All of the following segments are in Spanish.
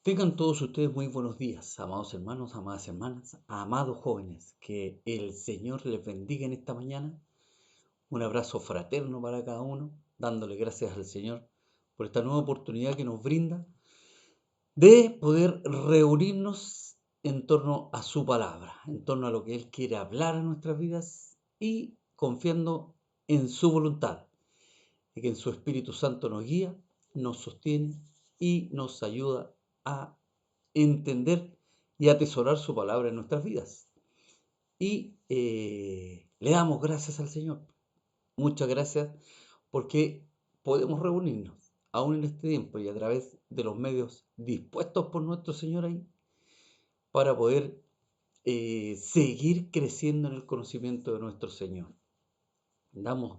Tengan todos ustedes muy buenos días, amados hermanos, amadas hermanas, amados jóvenes. Que el Señor les bendiga en esta mañana. Un abrazo fraterno para cada uno, dándole gracias al Señor por esta nueva oportunidad que nos brinda de poder reunirnos en torno a su palabra, en torno a lo que Él quiere hablar en nuestras vidas y confiando en su voluntad, y que en su Espíritu Santo nos guía, nos sostiene y nos ayuda a entender y atesorar su palabra en nuestras vidas. Y le damos gracias al Señor. Muchas gracias porque podemos reunirnos aún en este tiempo y a través de los medios dispuestos por nuestro Señor ahí para poder seguir creciendo en el conocimiento de nuestro Señor. Damos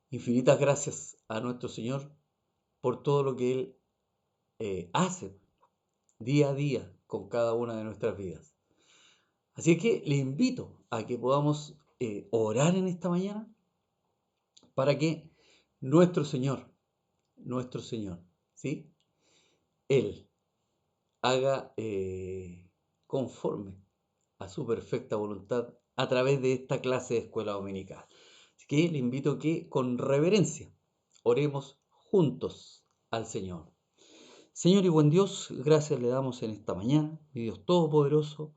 infinitas gracias a nuestro Señor por todo lo que Él hace día a día con cada una de nuestras vidas. Así que le invito a que podamos orar en esta mañana para que nuestro Señor, nuestro Señor, ¿sí? Él haga conforme a su perfecta voluntad a través de esta clase de escuela dominical. Así que le invito a que con reverencia oremos juntos al Señor. Señor y buen Dios, gracias le damos en esta mañana, mi Dios Todopoderoso.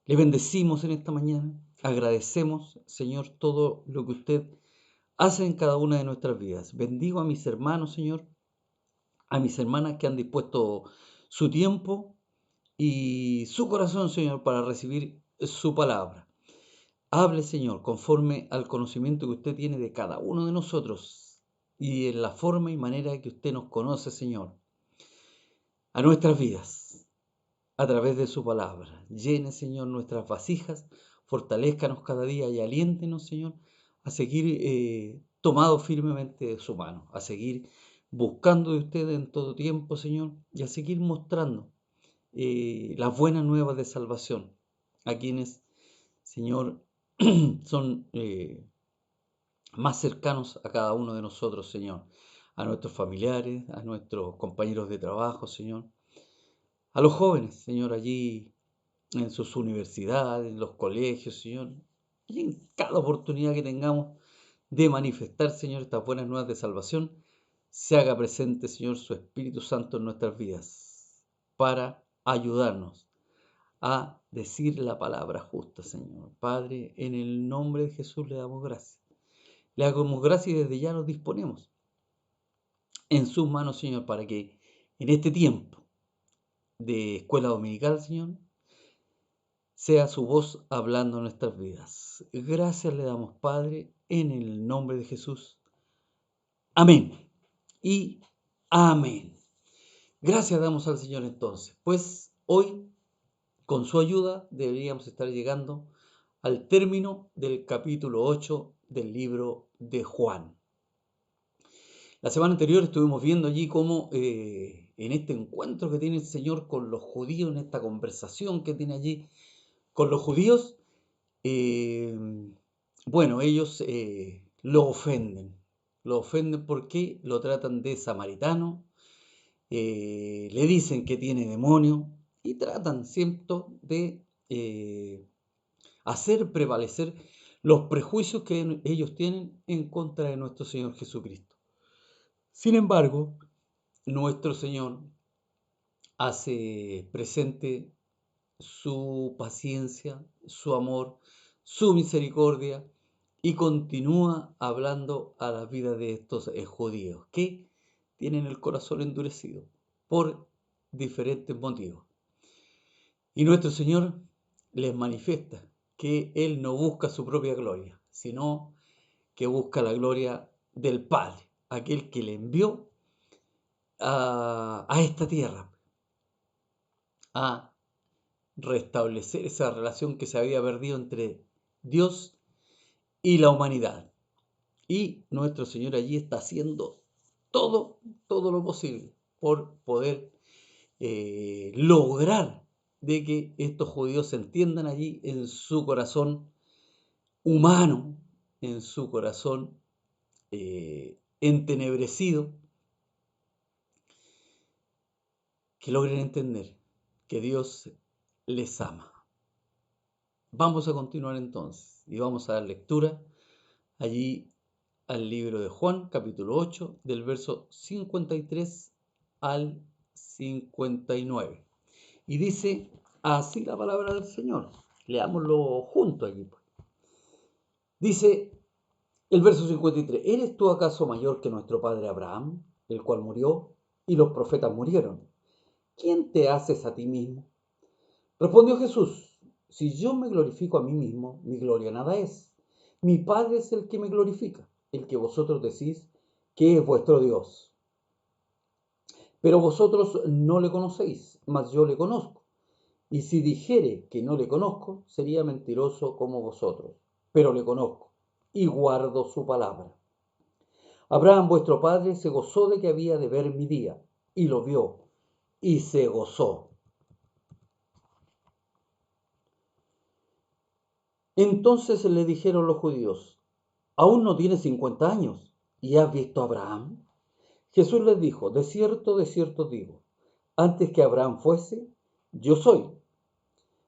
Le bendecimos en esta mañana, agradecemos, Señor, todo lo que usted hace en cada una de nuestras vidas. Bendigo a mis hermanos, Señor, a mis hermanas que han dispuesto su tiempo y su corazón, Señor, para recibir su palabra. Hable, Señor, conforme al conocimiento que usted tiene de cada uno de nosotros y en la forma y manera que usted nos conoce, Señor, a nuestras vidas, a través de su palabra. Llene, Señor, nuestras vasijas, fortalézcanos cada día y aliéntenos, Señor, a seguir tomados firmemente de su mano, a seguir buscando de usted en todo tiempo, Señor, y a seguir mostrando las buenas nuevas de salvación a quienes, Señor, son más cercanos a cada uno de nosotros, Señor, a nuestros familiares, a nuestros compañeros de trabajo, Señor, a los jóvenes, Señor, allí en sus universidades, en los colegios, Señor, y en cada oportunidad que tengamos de manifestar, Señor, estas buenas nuevas de salvación, se haga presente, Señor, su Espíritu Santo en nuestras vidas para ayudarnos a decir la palabra justa, Señor. Padre, en el nombre de Jesús le damos gracias. Le damos gracias y desde ya nos disponemos en sus manos, Señor, para que en este tiempo de escuela dominical, Señor, sea su voz hablando en nuestras vidas. Gracias le damos, Padre, en el nombre de Jesús. Amén. Y amén. Gracias damos al Señor entonces. Pues hoy, con su ayuda, deberíamos estar llegando al término del capítulo 8 del libro de Juan. La semana anterior estuvimos viendo allí cómo en este encuentro que tiene el Señor con los judíos, en esta conversación que tiene allí con los judíos, eh, bueno, ellos lo ofenden porque lo tratan de samaritano, le dicen que tiene demonio y tratan, ¿cierto?, de hacer prevalecer los prejuicios que ellos tienen en contra de nuestro Señor Jesucristo. Sin embargo, nuestro Señor hace presente su paciencia, su amor, su misericordia y continúa hablando a la vida de estos judíos que tienen el corazón endurecido por diferentes motivos. Y nuestro Señor les manifiesta que Él no busca su propia gloria, sino que busca la gloria del Padre, aquel que le envió a esta tierra a restablecer esa relación que se había perdido entre Dios y la humanidad. Y nuestro Señor allí está haciendo todo lo posible por poder lograr de que estos judíos se entiendan allí en su corazón humano, en su corazón entenebrecido, que logren entender que Dios les ama. Vamos a continuar entonces y vamos a dar lectura allí al libro de Juan, capítulo 8, del verso 53 al 59. Y dice así la palabra del Señor. Leámoslo juntos allí. Dice el verso 53, ¿eres tú acaso mayor que nuestro padre Abraham, el cual murió y los profetas murieron? ¿Quién te haces a ti mismo? Respondió Jesús, si yo me glorifico a mí mismo, mi gloria nada es. Mi Padre es el que me glorifica, el que vosotros decís que es vuestro Dios. Pero vosotros no le conocéis, mas yo le conozco. Y si dijere que no le conozco, sería mentiroso como vosotros. Pero le conozco y guardo su palabra. Abraham vuestro padre se gozó de que había de ver mi día, y lo vio, y se gozó. Entonces le dijeron los judíos, ¿aún no tienes 50 años y has visto a Abraham? Jesús les dijo, de cierto digo, antes que Abraham fuese, yo soy.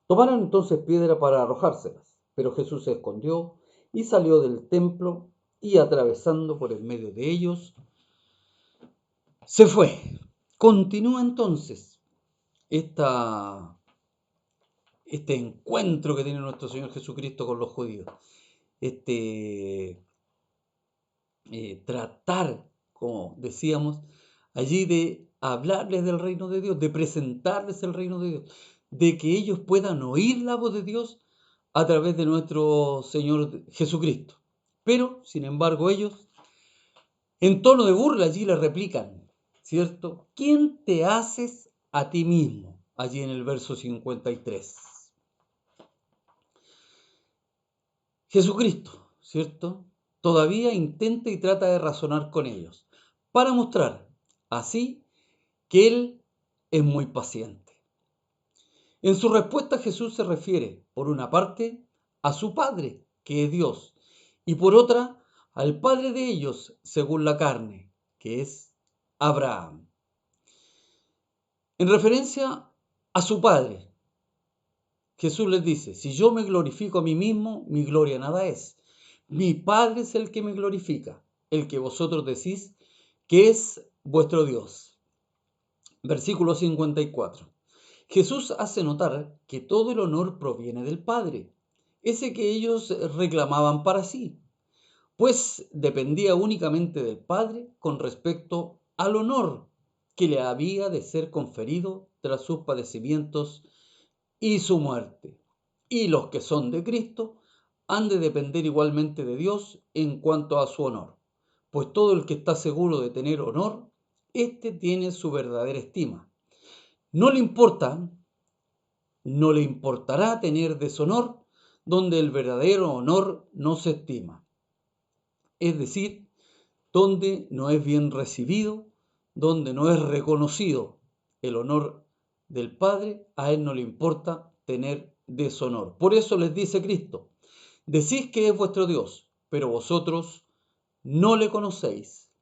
Tomaron entonces piedra para arrojárselas, pero Jesús se escondió y salió del templo y atravesando por en medio de ellos, se fue. Continúa entonces este encuentro que tiene nuestro Señor Jesucristo con los judíos. Este tratar, como decíamos, allí de hablarles del reino de Dios, de presentarles el reino de Dios, de que ellos puedan oír la voz de Dios a través de nuestro Señor Jesucristo. Pero, sin embargo, ellos, en tono de burla, allí le replican, ¿cierto? ¿Quién te haces a ti mismo? Allí en el verso 53. Jesucristo, ¿cierto? Todavía intenta y trata de razonar con ellos, para mostrar así que Él es muy paciente. En su respuesta Jesús se refiere, por una parte, a su Padre, que es Dios, y por otra, al Padre de ellos, según la carne, que es Abraham. En referencia a su Padre, Jesús les dice, si yo me glorifico a mí mismo, mi gloria nada es. Mi Padre es el que me glorifica, el que vosotros decís que es vuestro Dios. Versículo 54. Jesús hace notar que todo el honor proviene del Padre, ese que ellos reclamaban para sí, pues dependía únicamente del Padre con respecto al honor que le había de ser conferido tras sus padecimientos y su muerte. Y los que son de Cristo han de depender igualmente de Dios en cuanto a su honor, pues todo el que está seguro de tener honor, éste tiene su verdadera estima. No le importa, no le importará tener deshonor donde el verdadero honor no se estima, es decir, donde no es bien recibido, donde no es reconocido el honor del Padre, a Él no le importa tener deshonor. Por eso les dice Cristo, decís que es vuestro Dios, pero vosotros no le conocéis.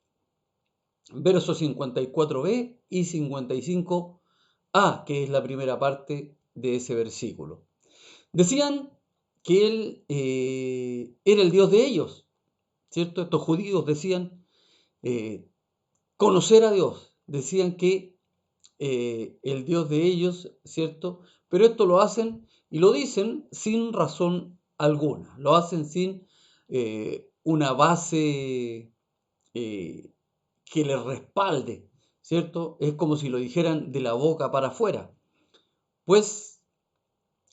Versos 54b y 55a, que es la primera parte de ese versículo. Decían que Él era el Dios de ellos, ¿cierto? Estos judíos decían conocer a Dios, decían que el Dios de ellos, ¿cierto? Pero esto lo hacen y lo dicen sin razón alguna, lo hacen sin una base que les respalde, ¿cierto? Es como si lo dijeran de la boca para afuera, pues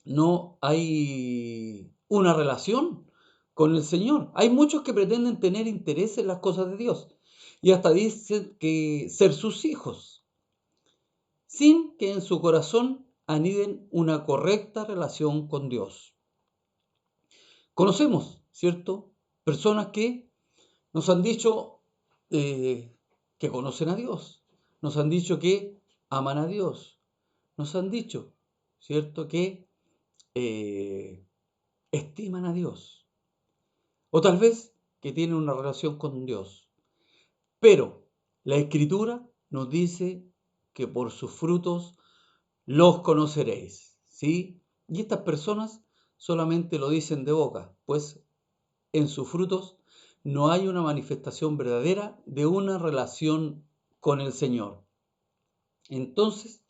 no hay una relación con el Señor. Hay muchos que pretenden tener interés en las cosas de Dios y hasta dicen que ser sus hijos, sin que en su corazón aniden una correcta relación con Dios. Conocemos, ¿cierto? Personas que nos han dicho que conocen a Dios, nos han dicho que aman a Dios, nos han dicho, ¿cierto? Que estiman a Dios, o tal vez que tienen una relación con Dios. Pero la Escritura nos dice que por sus frutos los conoceréis. ¿Sí? Y estas personas solamente lo dicen de boca, pues en sus frutos no hay una manifestación verdadera de una relación con el Señor. Entonces,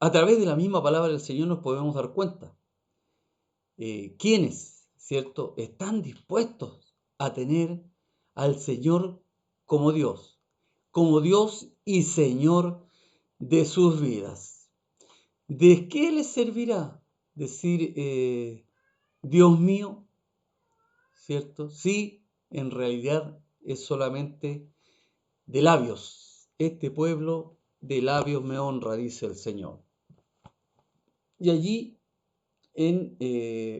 a través de la misma palabra del Señor nos podemos dar cuenta quiénes, ¿cierto?, están dispuestos a tener al Señor como Dios y Señor de sus vidas. ¿De qué les servirá decir Dios mío? ¿Cierto? Sí, en realidad es solamente de labios. Este pueblo de labios me honra, dice el Señor. Y allí en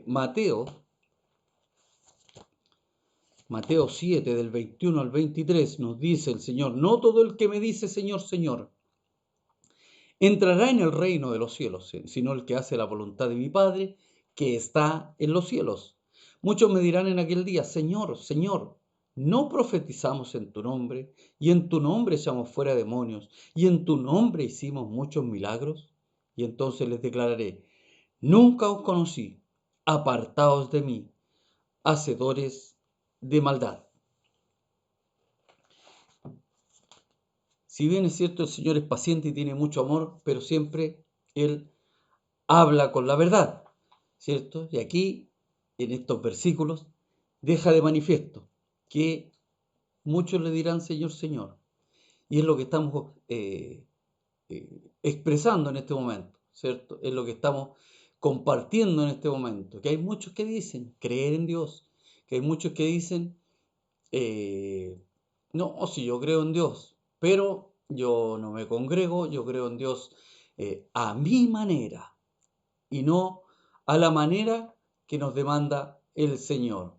Mateo 7, del 21 al 23, nos dice el Señor: no todo el que me dice Señor, Señor, entrará en el reino de los cielos, sino el que hace la voluntad de mi Padre, que está en los cielos. Muchos me dirán en aquel día: Señor, Señor, ¿no profetizamos en tu nombre, y en tu nombre echamos fuera demonios, y en tu nombre hicimos muchos milagros? Y entonces les declararé: nunca os conocí, apartaos de mí, hacedores de maldad. Si bien es cierto, el Señor es paciente y tiene mucho amor, pero siempre Él habla con la verdad, ¿cierto? Y aquí, en estos versículos, deja de manifiesto que muchos le dirán Señor, Señor. Y es lo que estamos expresando en este momento, ¿cierto? Es lo que estamos compartiendo en este momento. Que hay muchos que dicen creer en Dios, que hay muchos que dicen, no, si yo creo en Dios, pero yo no me congrego, yo creo en Dios a mi manera y no a la manera que nos demanda el Señor.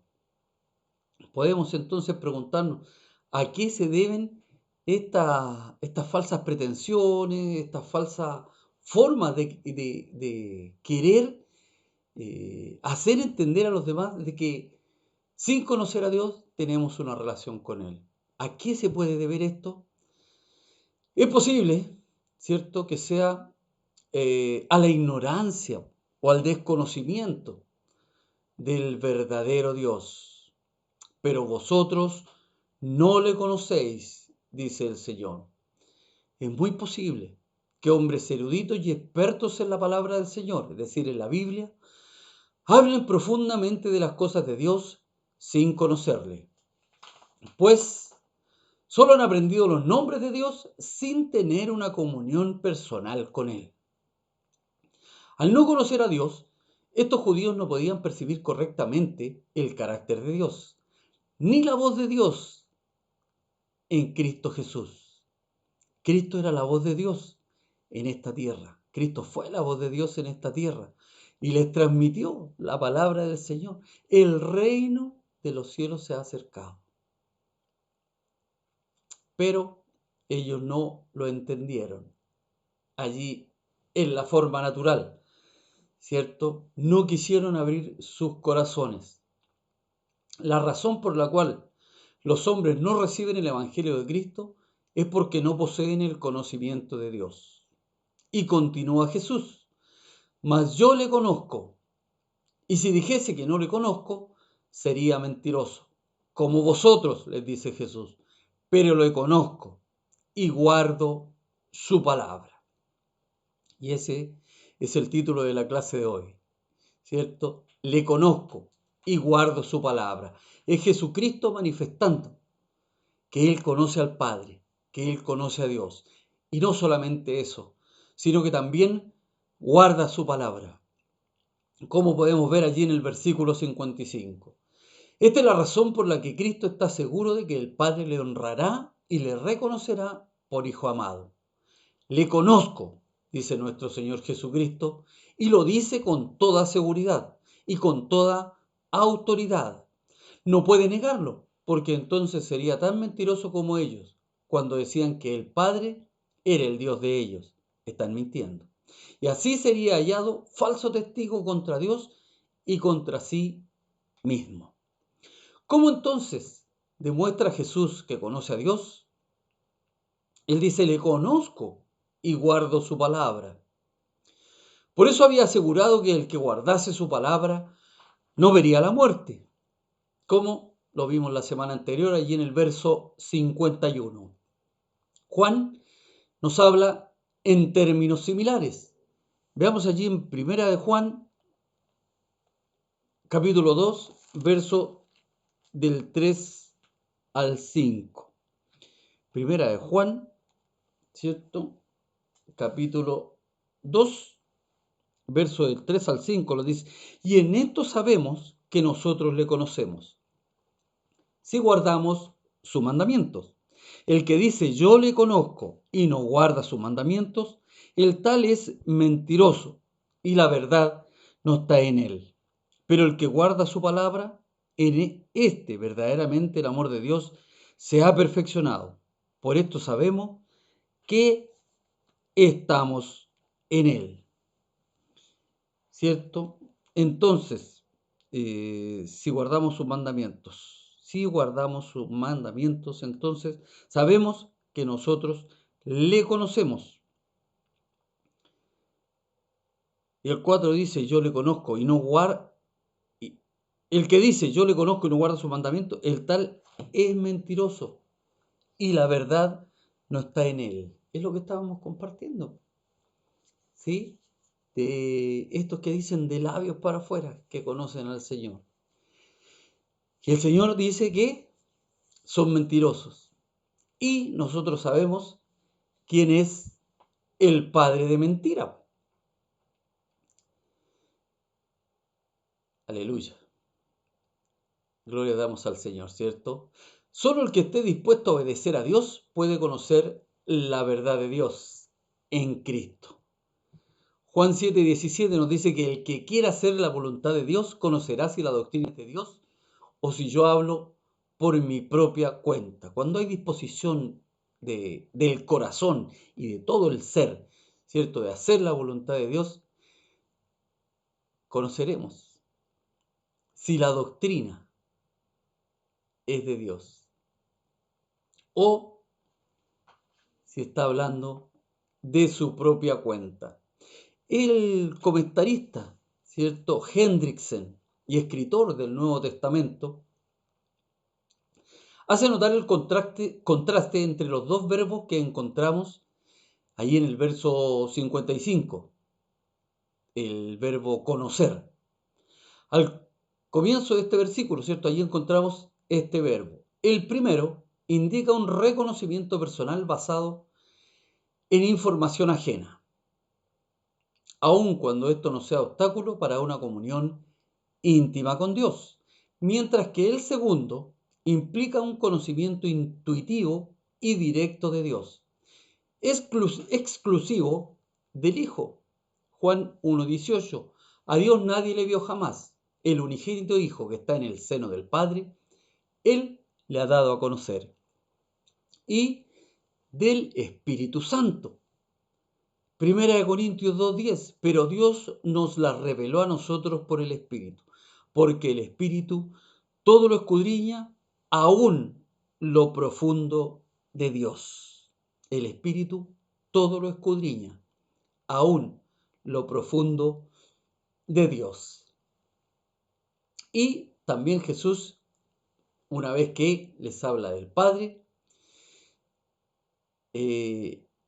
Podemos entonces preguntarnos a qué se deben estas falsas pretensiones, estas falsas formas de querer hacer entender a los demás de que sin conocer a Dios tenemos una relación con Él. ¿A qué se puede deber esto? Es posible, ¿cierto?, que sea a la ignorancia o al desconocimiento del verdadero Dios. Pero vosotros no le conocéis, dice el Señor. Es muy posible que hombres eruditos y expertos en la palabra del Señor, es decir, en la Biblia, hablen profundamente de las cosas de Dios sin conocerle, pues solo han aprendido los nombres de Dios sin tener una comunión personal con Él. Al no conocer a Dios, estos judíos no podían percibir correctamente el carácter de Dios, ni la voz de Dios en Cristo Jesús. Cristo era la voz de Dios en esta tierra. Cristo fue la voz de Dios en esta tierra y les transmitió la palabra del Señor. El reino de los cielos se ha acercado. Pero ellos no lo entendieron. Allí, en la forma natural, ¿cierto? No quisieron abrir sus corazones. La razón por la cual los hombres no reciben el Evangelio de Cristo es porque no poseen el conocimiento de Dios. Y continúa Jesús: mas yo le conozco, y si dijese que no le conozco, sería mentiroso, como vosotros, les dice Jesús, pero le conozco y guardo su palabra. Y ese es el título de la clase de hoy, ¿cierto? Le conozco y guardo su palabra. Es Jesucristo manifestando que Él conoce al Padre, que Él conoce a Dios. Y no solamente eso, sino que también guarda su palabra, como podemos ver allí en el versículo 55. Esta es la razón por la que Cristo está seguro de que el Padre le honrará y le reconocerá por Hijo amado. Le conozco, dice nuestro Señor Jesucristo, y lo dice con toda seguridad y con toda autoridad. No puede negarlo, porque entonces sería tan mentiroso como ellos, cuando decían que el Padre era el Dios de ellos. Están mintiendo. Y así sería hallado falso testigo contra Dios y contra sí mismo. ¿Cómo entonces demuestra Jesús que conoce a Dios? Él dice, le conozco y guardo su palabra. Por eso había asegurado que el que guardase su palabra no vería la muerte, como lo vimos la semana anterior, allí en el verso 51. Juan nos habla en términos similares. Veamos allí en Primera de Juan, capítulo 2, verso del 3 al 5. Primera de Juan, ¿cierto? Capítulo 2, verso del 3 al 5, lo dice. Y en esto sabemos que nosotros le conocemos, si guardamos sus mandamientos. El que dice yo le conozco y no guarda sus mandamientos, el tal es mentiroso y la verdad no está en él. Pero el que guarda su palabra, en este verdaderamente el amor de Dios se ha perfeccionado. Por esto sabemos que estamos en él. ¿Cierto? Entonces, si guardamos sus mandamientos, entonces sabemos que nosotros le conocemos. Y el 4 dice, yo le conozco y no guarda. El que dice, yo le conozco y no guarda sus mandamientos, el tal es mentiroso y la verdad no está en él. Es lo que estábamos compartiendo, ¿sí? De estos que dicen de labios para afuera que conocen al Señor. Y el Señor dice que son mentirosos. Y nosotros sabemos quién es el padre de mentira. Aleluya. Gloria damos al Señor, ¿cierto? Solo el que esté dispuesto a obedecer a Dios puede conocer la verdad de Dios en Cristo. Juan 7:17 nos dice que el que quiera hacer la voluntad de Dios conocerá si la doctrina es de Dios o si yo hablo por mi propia cuenta. Cuando hay disposición del corazón y de todo el ser, ¿cierto?, de hacer la voluntad de Dios, conoceremos si la doctrina es de Dios o si está hablando de su propia cuenta. El comentarista, ¿cierto?, Hendrickson y escritor del Nuevo Testamento, hace notar el contraste entre los dos verbos que encontramos ahí en el verso 55, el verbo conocer. Al comienzo de este versículo, ¿cierto?, allí encontramos este verbo. El primero indica un reconocimiento personal basado en información ajena, aun cuando esto no sea obstáculo para una comunión íntima con Dios, mientras que el segundo implica un conocimiento intuitivo y directo de Dios, exclusivo del Hijo. Juan 1:18. A Dios nadie le vio jamás. El unigénito Hijo que está en el seno del Padre, Él le ha dado a conocer. Y del Espíritu Santo. Primera de Corintios 2:10. Pero Dios nos la reveló a nosotros por el Espíritu, porque el Espíritu todo lo escudriña, aún lo profundo de Dios. El Espíritu todo lo escudriña, aún lo profundo de Dios. Y también Jesús, una vez que les habla del Padre,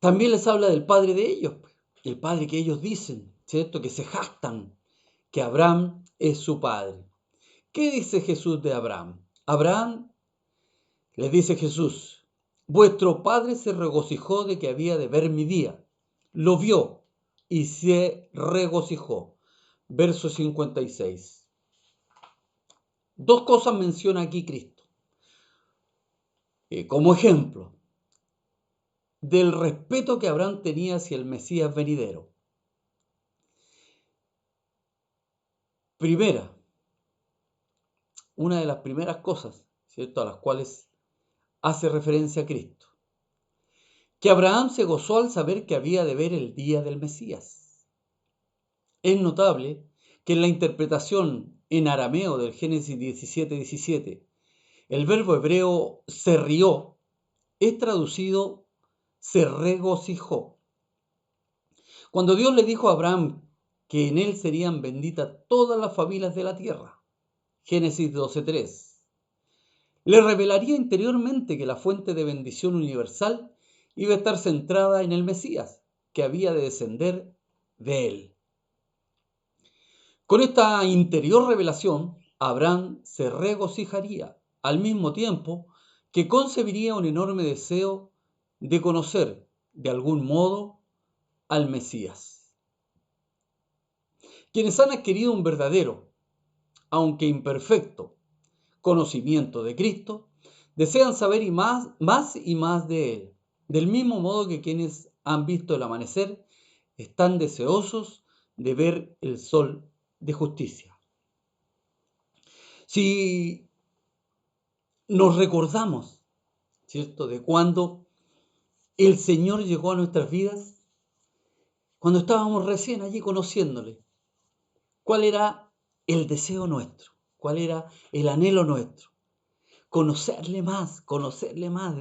también les habla del Padre de ellos, el Padre que ellos dicen, ¿cierto?, que se jactan, que Abraham es su Padre. ¿Qué dice Jesús de Abraham? Abraham, les dice Jesús, vuestro padre se regocijó de que había de ver mi día. Lo vio y se regocijó. Verso 56. Dos cosas menciona aquí Cristo como ejemplo del respeto que Abraham tenía hacia el Mesías venidero. Primera, una de las primeras cosas, ¿cierto?, a las cuales hace referencia a Cristo, que Abraham se gozó al saber que había de ver el día del Mesías. Es notable que en la interpretación en arameo del Génesis 17:17, el verbo hebreo se rió es traducido se regocijó. Cuando Dios le dijo a Abraham que en él serían benditas todas las familias de la tierra, Génesis 12:3, le revelaría interiormente que la fuente de bendición universal iba a estar centrada en el Mesías, que había de descender de él. Con esta interior revelación, Abraham se regocijaría, al mismo tiempo que concebiría un enorme deseo de conocer, de algún modo, al Mesías. Quienes han adquirido un verdadero, aunque imperfecto, conocimiento de Cristo, desean saber más y más de Él. Del mismo modo que quienes han visto el amanecer están deseosos de ver el sol de justicia. Si nos recordamos, ¿cierto?, de cuando el Señor llegó a nuestras vidas, cuando estábamos recién allí conociéndole, ¿cuál era el deseo nuestro? ¿Cuál era el anhelo nuestro? Conocerle más,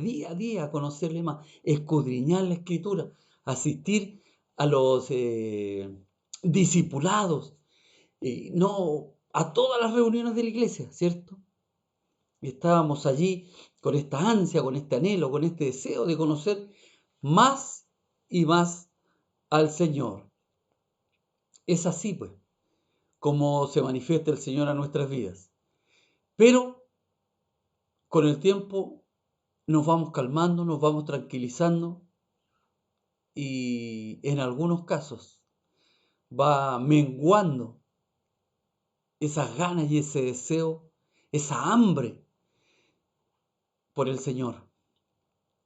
día a día, conocerle más, escudriñar la Escritura, asistir a los discipulados, no a todas las reuniones de la iglesia, ¿cierto? Y estábamos allí con esta ansia, con este anhelo, con este deseo de conocer más y más al Señor. Es así, pues, como se manifiesta el Señor a nuestras vidas. Pero con el tiempo nos vamos calmando, nos vamos tranquilizando y en algunos casos va menguando esas ganas y ese deseo, esa hambre por el Señor.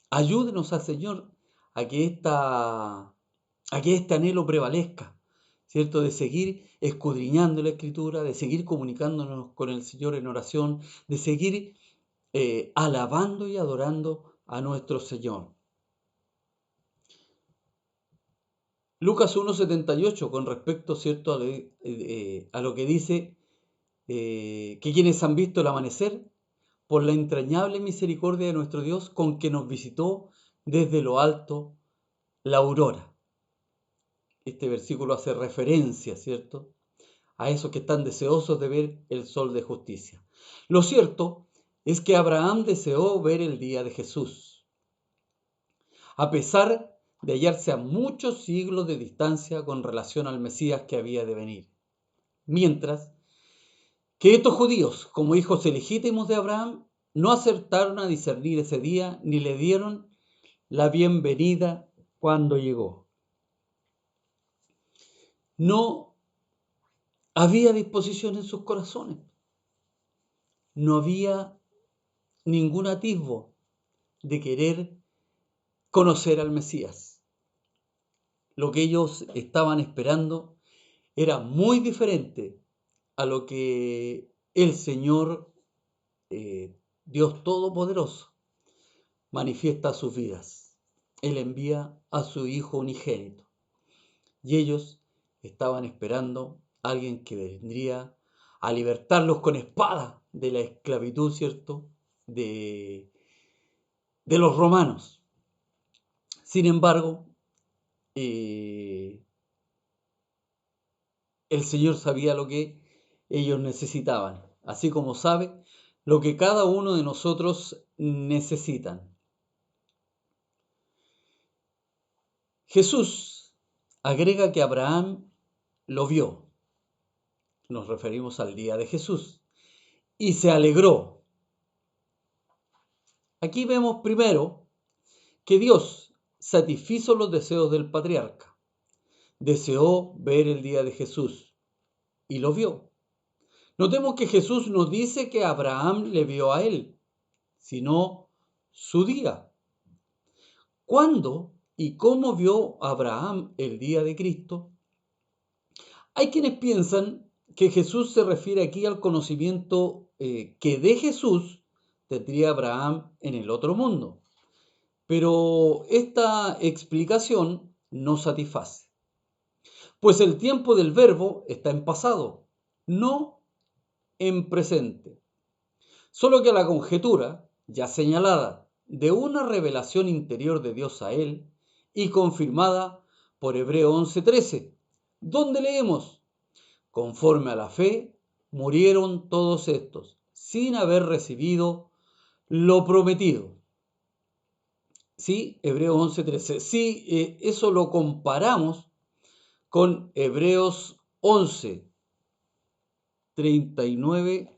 Ayúdenos al Señor a que este anhelo prevalezca, ¿cierto? De seguir escudriñando la Escritura, de seguir comunicándonos con el Señor en oración, de seguir alabando y adorando a nuestro Señor. Lucas 1:78, con respecto, ¿cierto?, a lo que dice que quienes han visto el amanecer, por la entrañable misericordia de nuestro Dios, con que nos visitó desde lo alto la aurora. Este versículo hace referencia, ¿cierto?, a esos que están deseosos de ver el sol de justicia. Lo cierto es que Abraham deseó ver el día de Jesús, a pesar de hallarse a muchos siglos de distancia con relación al Mesías que había de venir. Mientras que estos judíos, como hijos ilegítimos de Abraham, no acertaron a discernir ese día ni le dieron la bienvenida cuando llegó. No había disposición en sus corazones. No había ningún atisbo de querer conocer al Mesías. Lo que ellos estaban esperando era muy diferente a lo que el Señor, Dios Todopoderoso, manifiesta a sus vidas. Él envía a su Hijo unigénito. Y ellos estaban esperando a alguien que vendría a libertarlos con espada de la esclavitud, ¿cierto?, de los romanos. Sin embargo, el Señor sabía lo que ellos necesitaban, así como sabe lo que cada uno de nosotros necesitan. Jesús agrega que Abraham lo vio. Nos referimos al día de Jesús. Y se alegró. Aquí vemos primero que Dios satisfizo los deseos del patriarca. Deseó ver el día de Jesús y lo vio. Notemos que Jesús no dice que Abraham le vio a él, sino su día. ¿Cuándo y cómo vio Abraham el día de Cristo? Hay quienes piensan que Jesús se refiere aquí al conocimiento que de Jesús tendría Abraham en el otro mundo. Pero esta explicación no satisface, pues el tiempo del verbo está en pasado, no en presente. Solo que la conjetura, ya señalada, de una revelación interior de Dios a él y confirmada por Hebreo 11:13, donde leemos: conforme a la fe, murieron todos estos, sin haber recibido lo prometido. ¿Sí? Hebreos 11:13. Si eso lo comparamos con Hebreos 11:39,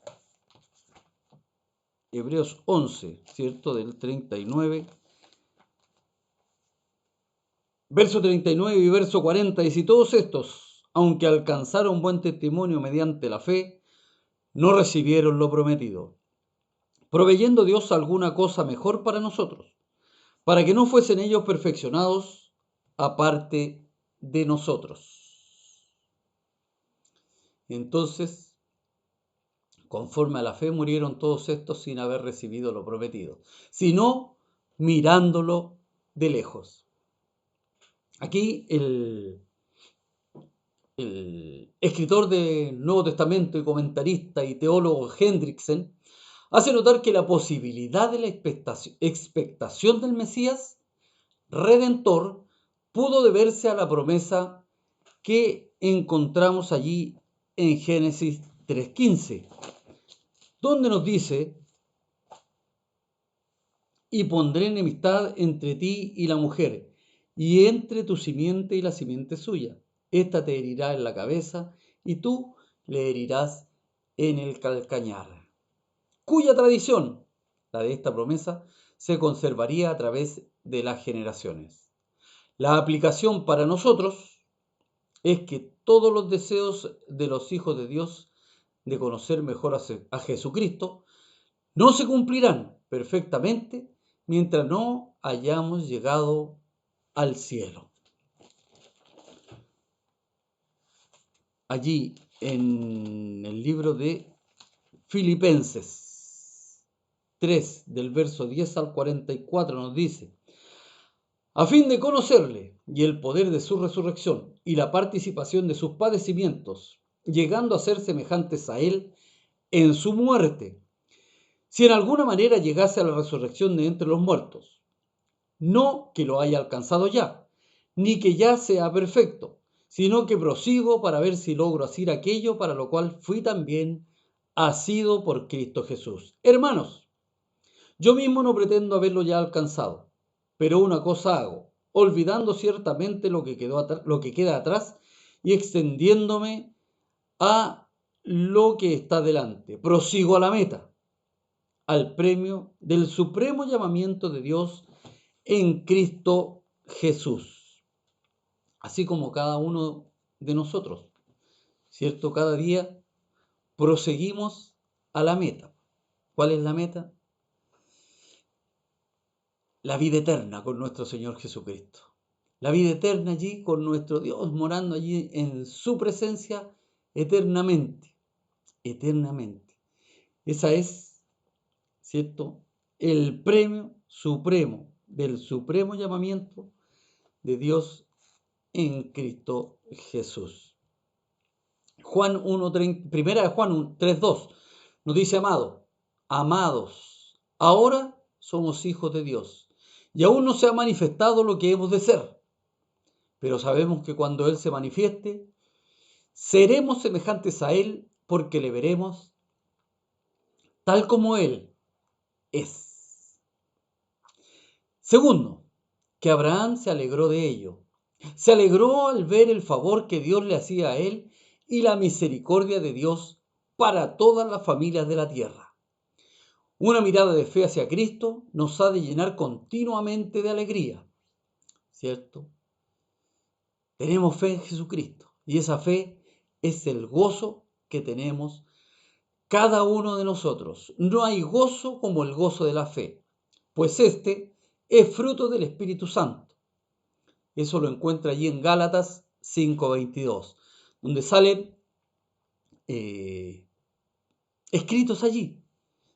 Hebreos 11, ¿cierto? Del 39, verso 39 y verso 40, dice: y todos estos, aunque alcanzaron buen testimonio mediante la fe, no recibieron lo prometido, proveyendo Dios alguna cosa mejor para nosotros, para que no fuesen ellos perfeccionados aparte de nosotros. Entonces, conforme a la fe murieron todos estos sin haber recibido lo prometido, sino mirándolo de lejos. Aquí el escritor del Nuevo Testamento y comentarista y teólogo Hendriksen hace notar que la posibilidad de la expectación del Mesías Redentor pudo deberse a la promesa que encontramos allí en Génesis 3:15, donde nos dice: y pondré enemistad entre ti y la mujer, y entre tu simiente y la simiente suya. Esta te herirá en la cabeza, y tú le herirás en el calcañar. Cuya tradición, la de esta promesa, se conservaría a través de las generaciones. La aplicación para nosotros es que todos los deseos de los hijos de Dios de conocer mejor a Jesucristo no se cumplirán perfectamente mientras no hayamos llegado al cielo. Allí en el libro de Filipenses 3, del verso 10 al 44, nos dice: a fin de conocerle y el poder de su resurrección y la participación de sus padecimientos, llegando a ser semejantes a él en su muerte, si en alguna manera llegase a la resurrección de entre los muertos. No que lo haya alcanzado ya, ni que ya sea perfecto, sino que prosigo para ver si logro asir aquello para lo cual fui también asido por Cristo Jesús. Hermanos, yo mismo no pretendo haberlo ya alcanzado, pero una cosa hago, olvidando ciertamente lo que queda atrás y extendiéndome a lo que está delante. Prosigo a la meta, al premio del supremo llamamiento de Dios en Cristo Jesús. Así como cada uno de nosotros, ¿cierto? Cada día proseguimos a la meta. ¿Cuál es la meta? La vida eterna con nuestro Señor Jesucristo. La vida eterna allí con nuestro Dios, morando allí en su presencia eternamente. Eternamente. Esa es, ¿cierto?, el premio supremo del supremo llamamiento de Dios en Cristo Jesús. Primera de Juan 3:2 nos dice: amados, ahora somos hijos de Dios y aún no se ha manifestado lo que hemos de ser, pero sabemos que cuando Él se manifieste, seremos semejantes a Él porque le veremos tal como Él es. Segundo, que Abraham se alegró de ello. Se alegró al ver el favor que Dios le hacía a él y la misericordia de Dios para todas las familias de la tierra. Una mirada de fe hacia Cristo nos ha de llenar continuamente de alegría, ¿cierto? Tenemos fe en Jesucristo y esa fe es el gozo que tenemos cada uno de nosotros. No hay gozo como el gozo de la fe, pues este es fruto del Espíritu Santo. Eso lo encuentra allí en Gálatas 5:22, donde salen escritos allí,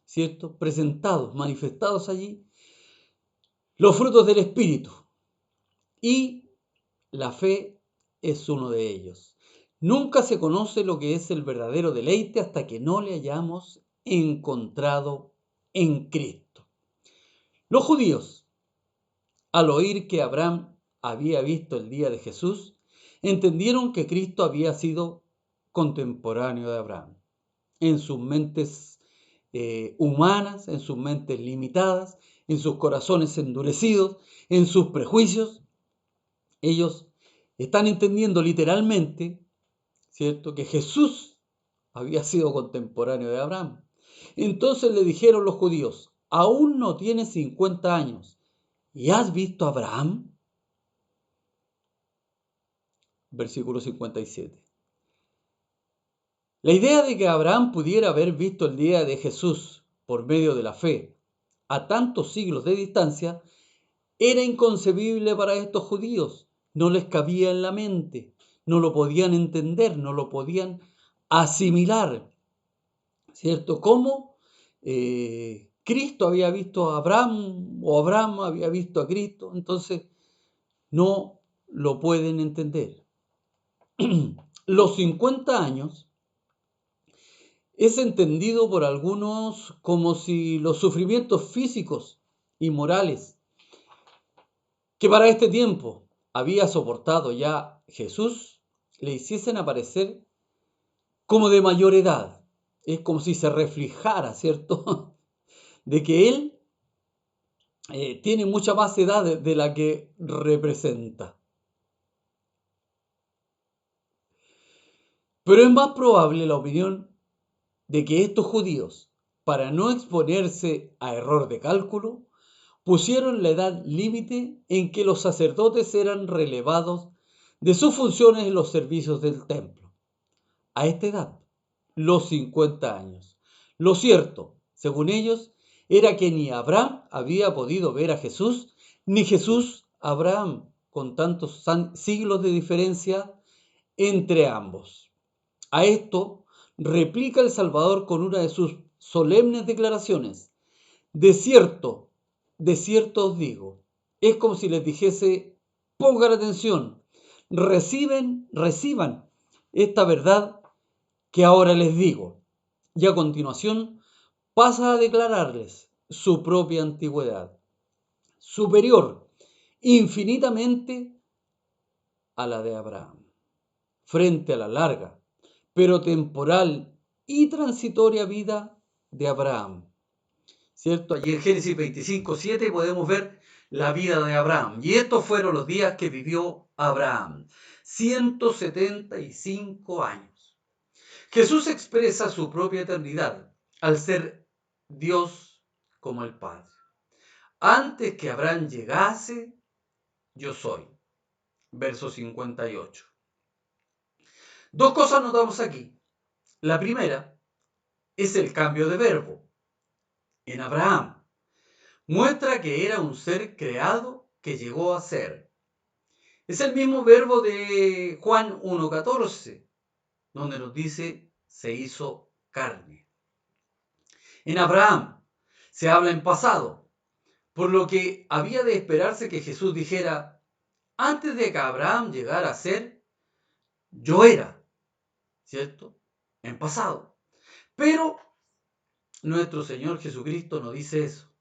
¿cierto? Presentados, manifestados allí, los frutos del Espíritu. Y la fe es uno de ellos. Nunca se conoce lo que es el verdadero deleite hasta que no le hayamos encontrado en Cristo. Los judíos, al oír que Abraham había visto el día de Jesús, entendieron que Cristo había sido contemporáneo de Abraham. En sus mentes humanas, en sus mentes limitadas, en sus corazones endurecidos, en sus prejuicios, ellos están entendiendo literalmente, ¿cierto?, que Jesús había sido contemporáneo de Abraham. Entonces le dijeron los judíos: aún no tienes 50 años, ¿y has visto a Abraham? Versículo 57. La idea de que Abraham pudiera haber visto el día de Jesús por medio de la fe a tantos siglos de distancia era inconcebible para estos judíos. No les cabía en la mente, no lo podían entender, no lo podían asimilar, ¿cierto? ¿Cómo Cristo había visto a Abraham o Abraham había visto a Cristo? Entonces no lo pueden entender. Los 50 años es entendido por algunos como si los sufrimientos físicos y morales que para este tiempo había soportado ya Jesús le hiciesen aparecer como de mayor edad. Es como si se reflejara, ¿cierto?, de que él tiene mucha más edad de la que representa. Pero es más probable la opinión de que estos judíos, para no exponerse a error de cálculo, pusieron la edad límite en que los sacerdotes eran relevados de sus funciones en los servicios del templo. A esta edad, los 50 años. Lo cierto, según ellos, era que ni Abraham había podido ver a Jesús, ni Jesús a Abraham, con tantos siglos de diferencia entre ambos. A esto replica el Salvador con una de sus solemnes declaraciones: de cierto os digo. Es como si les dijese: pongan atención, reciban esta verdad que ahora les digo. Y a continuación pasa a declararles su propia antigüedad, superior infinitamente a la de Abraham, frente a la larga, pero temporal y transitoria vida de Abraham. ¿Cierto? Allí en Génesis 25:7 podemos ver la vida de Abraham. Y estos fueron los días que vivió Abraham: 175 años. Jesús expresa su propia eternidad al ser Dios como el Padre. Antes que Abraham llegase, yo soy. Verso 58. Dos cosas notamos aquí. La primera es el cambio de verbo. En Abraham muestra que era un ser creado que llegó a ser. Es el mismo verbo de Juan 1:14, donde nos dice: se hizo carne. En Abraham se habla en pasado, por lo que había de esperarse que Jesús dijera: antes de que Abraham llegara a ser, yo era, ¿cierto?, en pasado. Pero nuestro Señor Jesucristo no dice eso,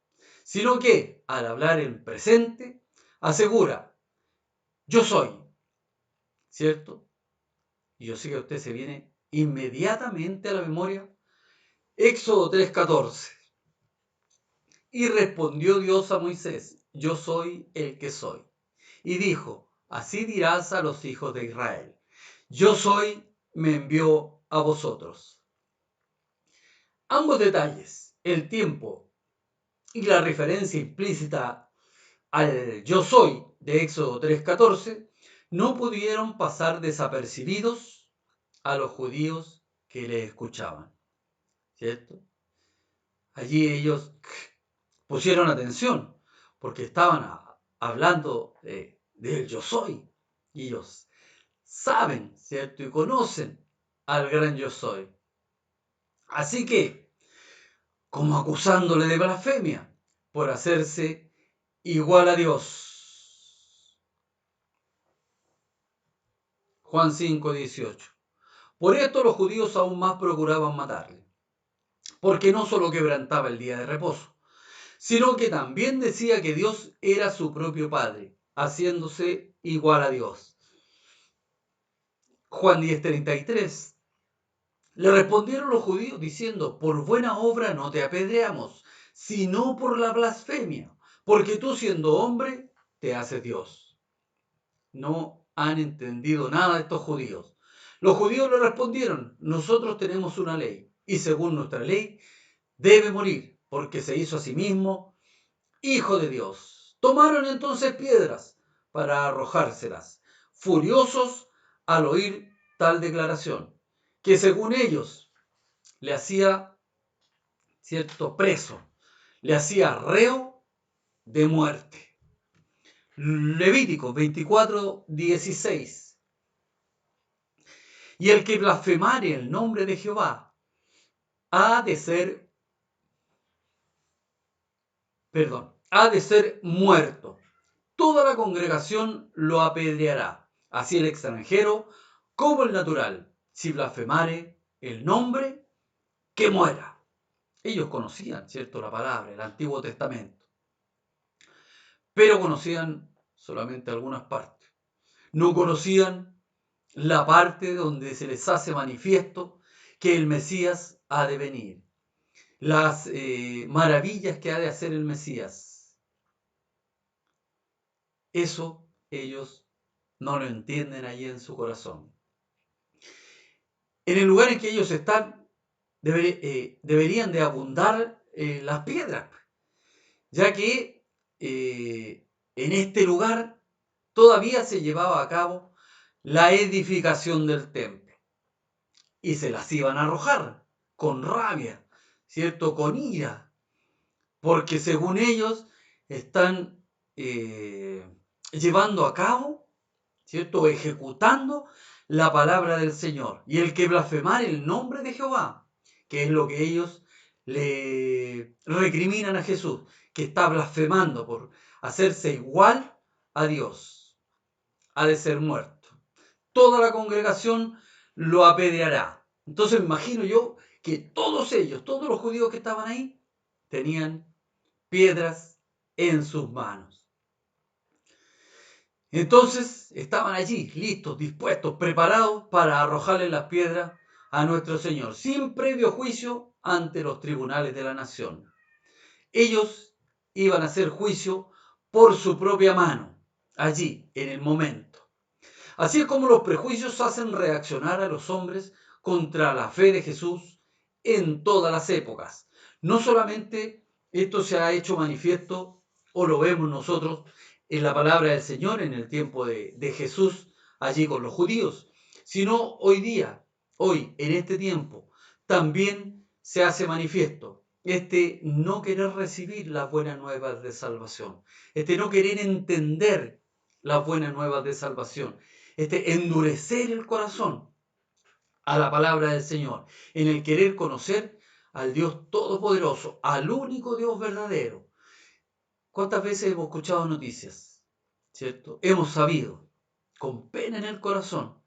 sino que al hablar en presente asegura: yo soy, ¿cierto? Y yo sé que a usted se viene inmediatamente a la memoria Éxodo 3:14. Y respondió Dios a Moisés: yo soy el que soy. Y dijo: así dirás a los hijos de Israel: yo soy, me envió a vosotros. Ambos detalles, el tiempo y la referencia implícita al yo soy de Éxodo 3:14, no pudieron pasar desapercibidos a los judíos que le escuchaban, ¿cierto? Allí ellos pusieron atención porque estaban hablando del yo soy, y ellos saben, ¿cierto?, y conocen al gran yo soy. Así que, como acusándole de blasfemia por hacerse igual a Dios. Juan 5:18. Por esto los judíos aún más procuraban matarle, porque no solo quebrantaba el día de reposo, sino que también decía que Dios era su propio Padre, haciéndose igual a Dios. Juan 10:33. Le respondieron los judíos diciendo, por buena obra no te apedreamos, sino por la blasfemia, porque tú siendo hombre te haces Dios. No han entendido nada estos judíos. Los judíos le respondieron, nosotros tenemos una ley, y según nuestra ley debe morir, porque se hizo a sí mismo Hijo de Dios. Tomaron entonces piedras para arrojárselas, furiosos al oír tal declaración, que según ellos le hacía cierto preso, le hacía reo de muerte. Levítico 24:16. Y el que blasfemare el nombre de Jehová ha de ser, ha de ser muerto. Toda la congregación lo apedreará, así el extranjero como el natural. Si blasfemare el nombre, que muera. Ellos conocían, ¿cierto?, la palabra, el Antiguo Testamento, pero conocían solamente algunas partes. No conocían la parte donde se les hace manifiesto que el Mesías ha de venir, las maravillas que ha de hacer el Mesías. Eso ellos no lo entienden allí en su corazón. En el lugar en que ellos están, deberían de abundar las piedras, ya que en este lugar todavía se llevaba a cabo la edificación del templo y se las iban a arrojar con rabia, ¿cierto? Con ira, porque según ellos están llevando a cabo, ¿cierto? Ejecutando la palabra del Señor. Y el que blasfemare el nombre de Jehová, que es lo que ellos le recriminan a Jesús, que está blasfemando por hacerse igual a Dios, ha de ser muerto. Toda la congregación lo apedreará. Entonces me imagino yo que todos ellos, todos los judíos que estaban ahí, tenían piedras en sus manos. Entonces estaban allí, listos, dispuestos, preparados para arrojarle las piedras a nuestro Señor, sin previo juicio ante los tribunales de la nación. Ellos iban a hacer juicio por su propia mano, allí, en el momento. Así es como los prejuicios hacen reaccionar a los hombres contra la fe de Jesús en todas las épocas. No solamente esto se ha hecho manifiesto o lo vemos nosotros en la palabra del Señor en el tiempo de Jesús allí con los judíos, sino hoy día, hoy, en este tiempo, también se hace manifiesto este no querer recibir las buenas nuevas de salvación, este no querer entender las buenas nuevas de salvación, este endurecer el corazón a la palabra del Señor, en el querer conocer al Dios Todopoderoso, al único Dios verdadero. ¿Cuántas veces hemos escuchado noticias? ¿Cierto? Hemos sabido, con pena en el corazón,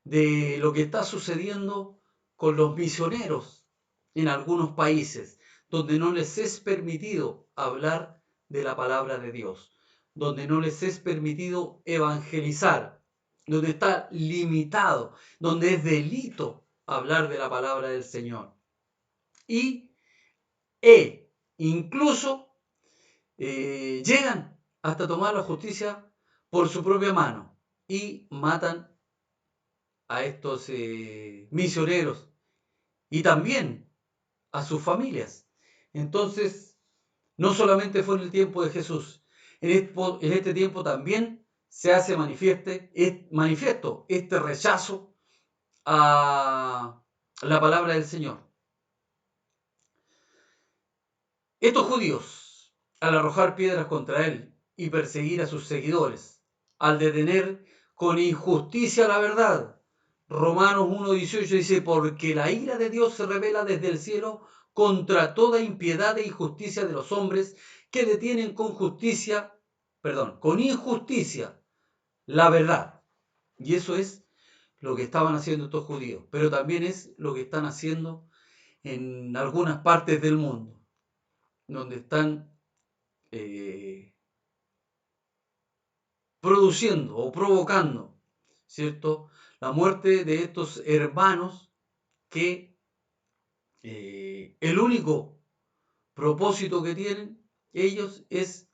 de lo que está sucediendo con los misioneros en algunos países, donde no les es permitido hablar de la palabra de Dios, donde no les es permitido evangelizar, donde está limitado, donde es delito hablar de la palabra del Señor. Y incluso llegan hasta tomar la justicia por su propia mano y matan a estos misioneros y también a sus familias. Entonces, no solamente fue en el tiempo de Jesús, en este tiempo también se hace manifiesto este rechazo a la palabra del Señor. Estos judíos, al arrojar piedras contra él y perseguir a sus seguidores, al detener con injusticia la verdad, Romanos 1:18 dice, porque la ira de Dios se revela desde el cielo contra toda impiedad e injusticia de los hombres que detienen con injusticia la verdad. Y eso es lo que estaban haciendo estos judíos, pero también es lo que están haciendo en algunas partes del mundo, donde están produciendo o provocando, ¿cierto? La muerte de estos hermanos que el único propósito que tienen ellos es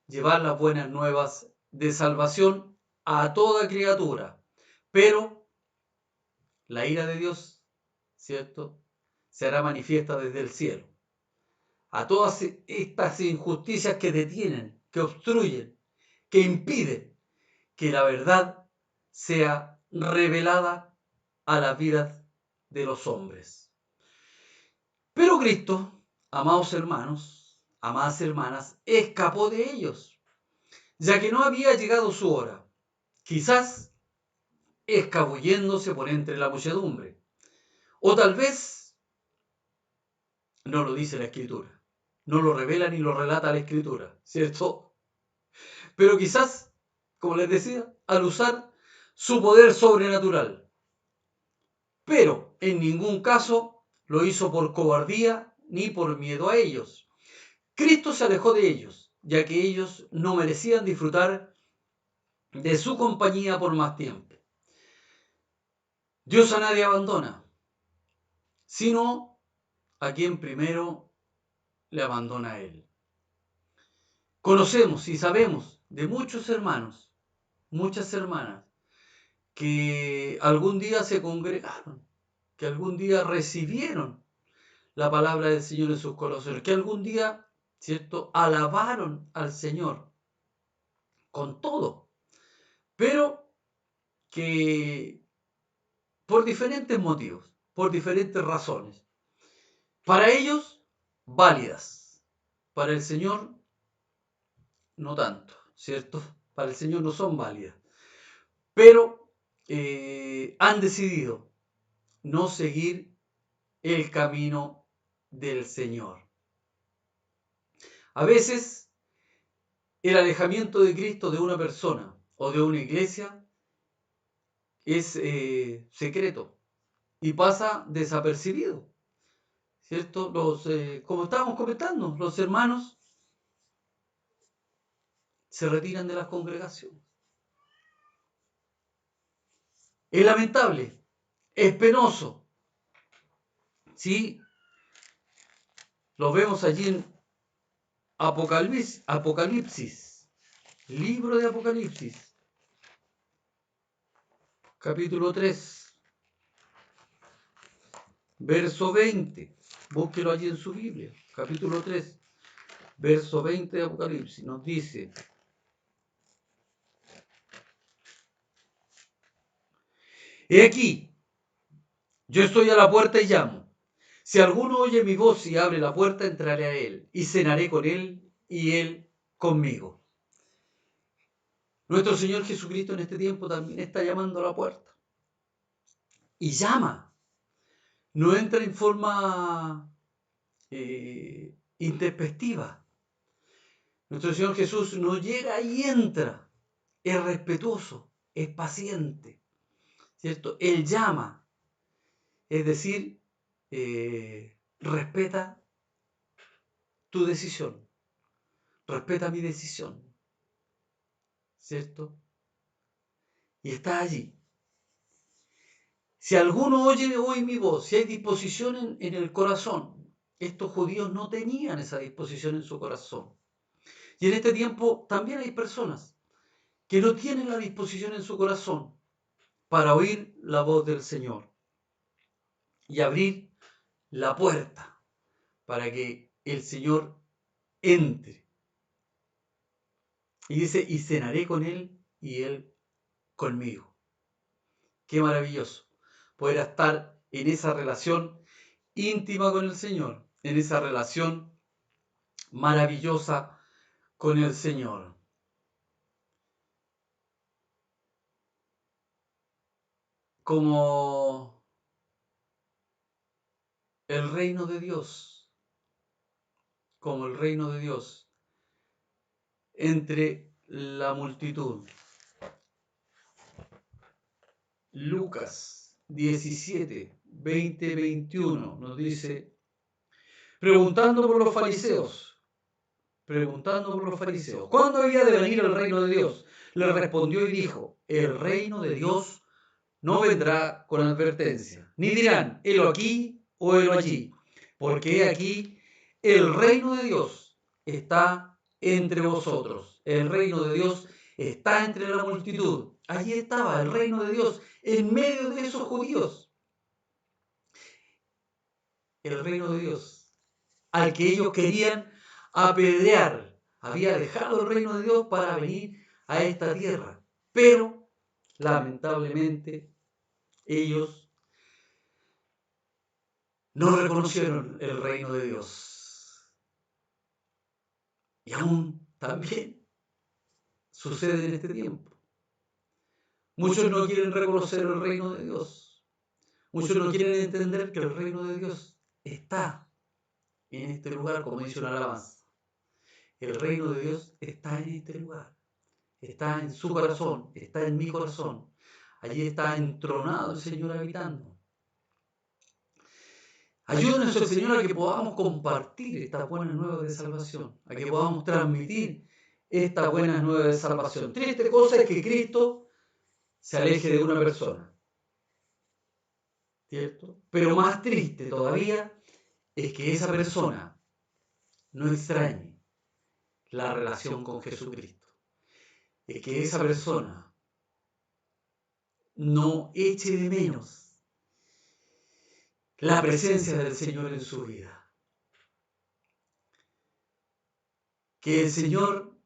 llevar las buenas nuevas de salvación a toda criatura. Pero la ira de Dios, ¿cierto?, se hará manifiesta desde el cielo. A todas estas injusticias que detienen, que obstruyen, que impiden que la verdad sea revelada a las vidas de los hombres. Pero Cristo, amados hermanos, amadas hermanas, escapó de ellos, ya que no había llegado su hora, quizás escabulléndose por entre la muchedumbre, o tal vez no lo dice la Escritura, no lo revela ni lo relata la Escritura, ¿cierto? Pero quizás, como les decía, al usar su poder sobrenatural, pero en ningún caso lo hizo por cobardía ni por miedo a ellos. Cristo se alejó de ellos, ya que ellos no merecían disfrutar de su compañía por más tiempo. Dios a nadie abandona, sino a quien primero le abandona a Él. Conocemos y sabemos de muchos hermanos, muchas hermanas, que algún día se congregaron, que algún día recibieron la palabra del Señor en sus corazones, que algún día, ¿cierto?, alabaron al Señor con todo, pero que por diferentes motivos, por diferentes razones, para ellos válidas, para el Señor no tanto, ¿cierto? Para el Señor no son válidas, pero han decidido no seguir el camino del Señor. A veces el alejamiento de Cristo de una persona o de una iglesia es secreto y pasa desapercibido, ¿cierto? Como estábamos comentando, los hermanos se retiran de las congregaciones. Es lamentable, es penoso, ¿sí? Lo vemos allí en Apocalipsis, libro de Apocalipsis, capítulo 3, verso 20. Búsquelo allí en su Biblia, capítulo 3, verso 20 de Apocalipsis. Nos dice: he aquí, yo estoy a la puerta y llamo. Si alguno oye mi voz y abre la puerta, entraré a él y cenaré con él y él conmigo. Nuestro Señor Jesucristo en este tiempo también está llamando a la puerta. Y llama. No entra en forma intempestiva. Nuestro Señor Jesús no llega y entra. Es respetuoso, es paciente, ¿cierto? Él llama. Es decir, respeta tu decisión. Respeta mi decisión, ¿cierto? Y está allí. Si alguno oye hoy mi voz, si hay disposición en el corazón, estos judíos no tenían esa disposición en su corazón. Y en este tiempo también hay personas que no tienen la disposición en su corazón para oír la voz del Señor y abrir la puerta para que el Señor entre. Y dice, y cenaré con él y él conmigo. Qué maravilloso poder estar en esa relación íntima con el Señor, en esa relación maravillosa con el Señor. Como el reino de Dios, como el reino de Dios entre la multitud. Lucas 17, 20, 21 nos dice, preguntando por los fariseos, preguntando por los fariseos, ¿cuándo había de venir el reino de Dios? Le respondió y dijo, el reino de Dios no vendrá con advertencia, ni dirán, helo aquí o helo allí, porque he aquí, el reino de Dios está entre vosotros, el reino de Dios está entre la multitud. Allí estaba el reino de Dios en medio de esos judíos, el reino de Dios, al que ellos querían apedrear. Había dejado el reino de Dios para venir a esta tierra, pero lamentablemente ellos no reconocieron el reino de Dios. Y aún también sucede en este tiempo. Muchos no quieren reconocer el reino de Dios. Muchos no quieren entender que el reino de Dios está en este lugar, como dice una alabanza. El reino de Dios está en este lugar. Está en su corazón, está en mi corazón. Allí está entronado el Señor habitando. Ayúdanos el Señor a que podamos compartir estas buenas nuevas de salvación, a que podamos transmitir estas buenas nuevas de salvación. Triste cosa es que Cristo se aleje de una persona, ¿cierto? Pero más triste todavía es que esa persona no extrañe la relación con Jesucristo, es que esa persona no eche de menos la presencia del Señor en su vida. Que el Señor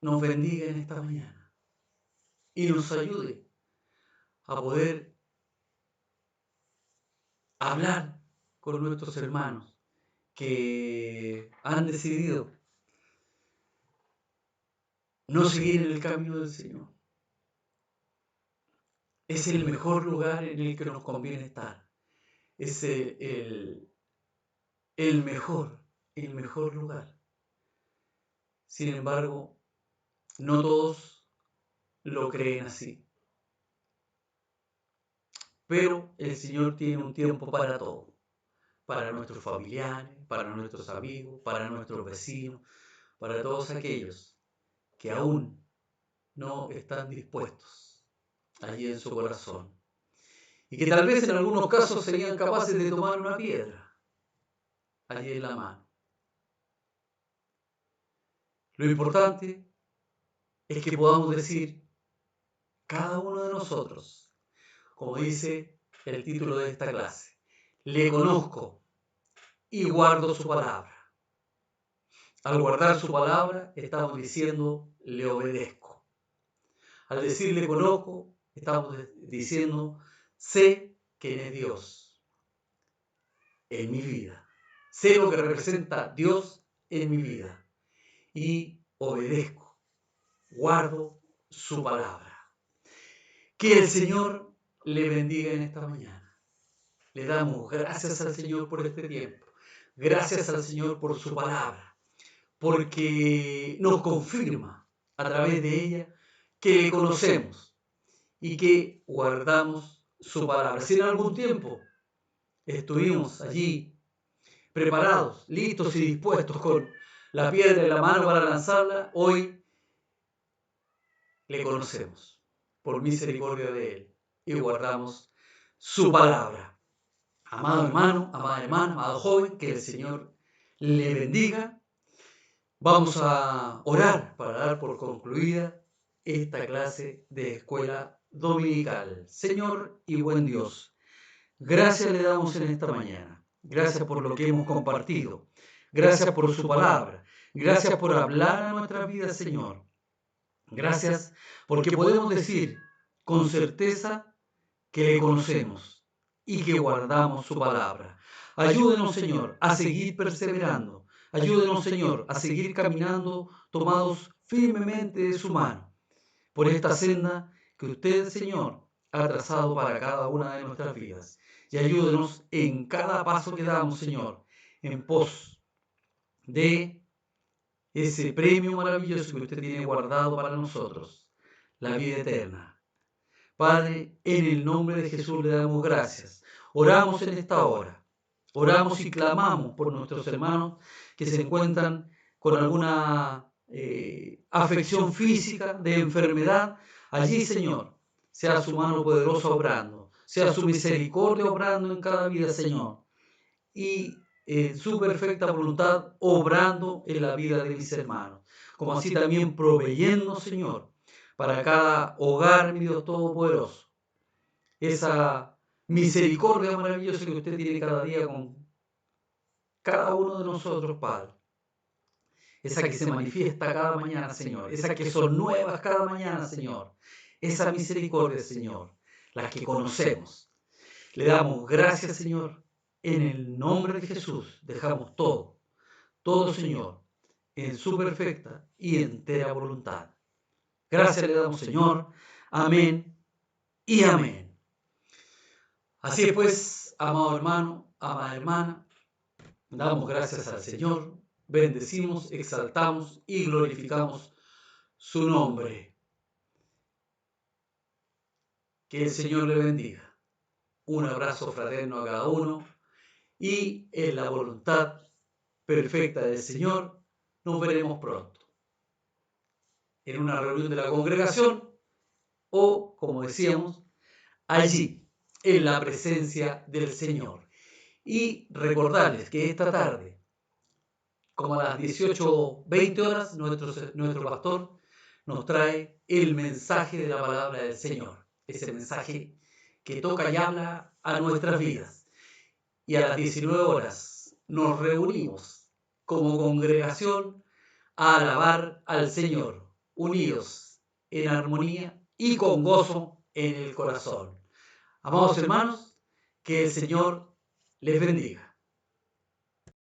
nos bendiga en esta mañana y nos ayude a poder hablar con nuestros hermanos que han decidido no seguir en el camino del Señor. Es el mejor lugar en el que nos conviene estar. Es el mejor lugar. Sin embargo, no todos lo creen así. Pero el Señor tiene un tiempo para todo. Para nuestros familiares, para nuestros amigos, para nuestros vecinos, para todos aquellos que aún no están dispuestos allí en su corazón. Y que tal vez en algunos casos serían capaces de tomar una piedra allí en la mano. Lo importante es que podamos decir, cada uno de nosotros, como dice el título de esta clase, le conozco y guardo su palabra. Al guardar su palabra, estamos diciendo, le obedezco. Al decir le conozco, estamos diciendo, sé quién es Dios en mi vida. Sé lo que representa Dios en mi vida. Y obedezco, guardo su palabra. Que el Señor le bendiga en esta mañana. Le damos gracias al Señor por este tiempo. Gracias al Señor por su palabra. Porque nos confirma a través de ella que le conocemos y que guardamos su palabra. Si en algún tiempo estuvimos allí preparados, listos y dispuestos con la piedra en la mano para lanzarla, hoy le conocemos por misericordia de Él y guardamos su palabra. Amado hermano, amada hermana, amado joven, que el Señor le bendiga. Vamos a orar para dar por concluida esta clase de escuela dominical. Señor y buen Dios, gracias le damos en esta mañana. Gracias por lo que hemos compartido. Gracias por su palabra. Gracias por hablar a nuestras vidas, Señor. Gracias porque podemos decir con certeza que le conocemos y que guardamos su palabra. Ayúdenos, Señor, a seguir perseverando. Ayúdenos, Señor, a seguir caminando tomados firmemente de su mano por esta senda que usted, Señor, ha trazado para cada una de nuestras vidas. Y ayúdenos en cada paso que damos, Señor, en pos de ese premio maravilloso que usted tiene guardado para nosotros, la vida eterna. Padre, en el nombre de Jesús le damos gracias. Oramos en esta hora. Oramos y clamamos por nuestros hermanos que se encuentran con alguna afección física, de enfermedad, allí, Señor, sea su mano poderosa obrando, sea su misericordia obrando en cada vida, Señor, y su perfecta voluntad obrando en la vida de mis hermanos, como así también proveyendo, Señor, para cada hogar, mi Dios Todopoderoso, esa misericordia maravillosa que usted tiene cada día con cada uno de nosotros, Padre. Esa que se manifiesta cada mañana, Señor. Esa que son nuevas cada mañana, Señor. Esa misericordia, Señor, la que conocemos. Le damos gracias, Señor. En el nombre de Jesús dejamos todo, todo, Señor, en su perfecta y entera voluntad. Gracias le damos, Señor. Amén y amén. Así es pues, amado hermano, amada hermana, damos gracias al Señor, bendecimos, exaltamos y glorificamos su nombre. Que el Señor le bendiga. Un abrazo fraterno a cada uno y en la voluntad perfecta del Señor nos veremos pronto en una reunión de la congregación o, como decíamos, allí en la presencia del Señor. Y recordarles que esta tarde, como a las 18:20 horas, nuestro pastor nos trae el mensaje de la palabra del Señor. Ese mensaje que toca y habla a nuestras vidas. Y a las 19 horas nos reunimos como congregación a alabar al Señor, unidos en armonía y con gozo en el corazón. Amados hermanos, que el Señor les bendiga.